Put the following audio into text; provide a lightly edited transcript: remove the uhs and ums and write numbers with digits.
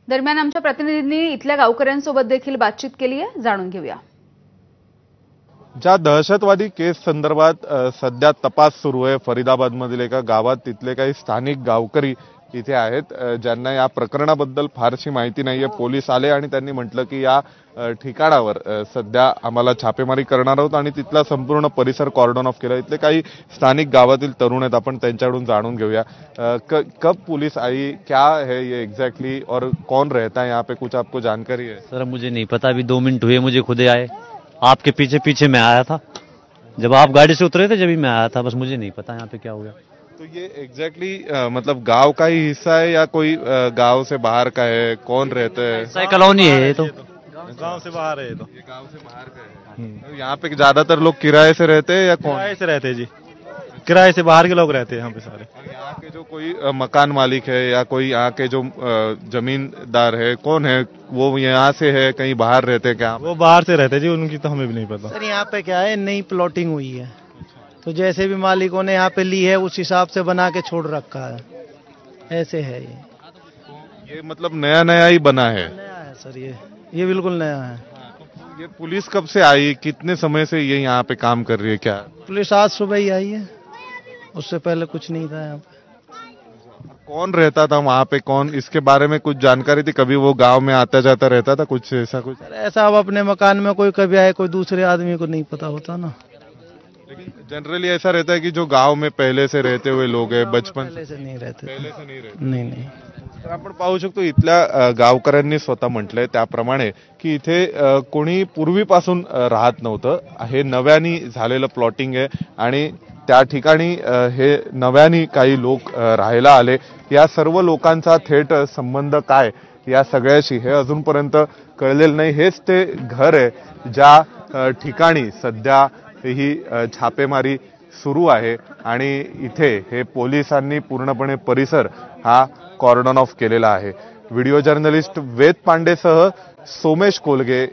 दरम्यान आमच्या प्रतिनिधींनी इथल्या गावकऱ्यांसोबत देखील बातचीत केली आहे, जाणून घेऊया। ज्या दहशतवादी केस संदर्भात सध्या तपास सुरू आहे फरीदाबादमधील एका गावात, तिथले काही स्थानिक गावकरी इथे आहेत ज्यांना या प्रकरणाबद्दल फारशी माहिती नाहीये। पोलीस आले आणि त्यांनी म्हटलं की या ठिकाणावर सध्या आम्हाला छापेमारी करणार आहोत आणि तिथला संपूर्ण परिसर कॉर्डन ऑफ केला। इथले काही स्थानिक गावातील तरुण आहेत, आपण त्यांच्याकडून जाणून घेऊया कब पुलिस आई, क्या है ये एग्जैक्टली और कौन रहता है यहाँ पे, कुछ आपको जानकारी है? सर मुझे नहीं पता, अभी 2 मिनट हुए मुझे खुदे आए, आपके पीछे पीछे मैं आया था, जब आप गाड़ी से उतरे थे जब ही मैं आया था, बस मुझे नहीं पता यहाँ पे क्या हुआ। तो ये एग्जैक्टली मतलब गांव का ही हिस्सा है या कोई गांव से बाहर का है, कौन रहता है? सही कॉलोनी है ये तो, गांव से बाहर है ये तो। ये गांव से बाहर का है। तो यहाँ पे ज्यादातर लोग किराए से रहते हैं या कौन? किराए से रहते हैं जी, किराए से बाहर के लोग रहते हैं यहाँ पे सारे। और यहाँ के जो कोई मकान मालिक है या कोई यहाँ के जो जमींदार है, कौन है वो यहाँ से है, कहीं बाहर रहते हैं क्या? वो बाहर से रहते हैं जी, उनकी तो हमें भी नहीं पता। सर यहाँ पे क्या है, नई प्लॉटिंग हुई है तो जैसे भी मालिकों ने यहाँ पे ली है उस हिसाब से बना के छोड़ रखा है, ऐसे है ये मतलब नया नया ही बना है? नया है सर, ये बिल्कुल नया है। ये पुलिस कब से आई, कितने समय से ये यहाँ पे काम कर रही है? क्या पुलिस आज सुबह ही आई है, उससे पहले कुछ नहीं था यहाँ पे। कौन रहता था वहाँ पे, कौन, इसके बारे में कुछ जानकारी थी? कभी वो गांव में आता जाता रहता था, कुछ ऐसा कुछ? सर ऐसा अब अपने मकान में कोई कभी आए, कोई दूसरे आदमी को नहीं पता होता ना। लेकिन जनरली ऐसा रहता है कि जो गांव में पहले से रहते हुए लोग हैं, बचपन पहले से नहीं रहते, पहले से नहीं रहते। नहीं। तर आपण पाहू शकतो इथल्या गावकऱ्यांनी स्वतः म्हटलंय त्याप्रमाणे की इथे कोणी पूर्वीपासून राहत नव्हतं, हे नव्यानी झालेलं प्लॉटिंग आहे आणि त्या ठिकाणी हे नव्यानी काही लोक राहायला आले। या सर्व लोकांचा थेट संबंध काय या सगळ्याशी हे अजूनपर्यंत कळलेलं नाही। हेच ते घर आहे ज्या ठिकाणी सध्या ही छापेमारी सुरू आहे आणि इथे हे पोलिसांनी पूर्णपणे परिसर हा कॉर्डन ऑफ केलेला आहे। व्हिडिओ जर्नलिस्ट वेद पांडेसह सोमेश कोलगे।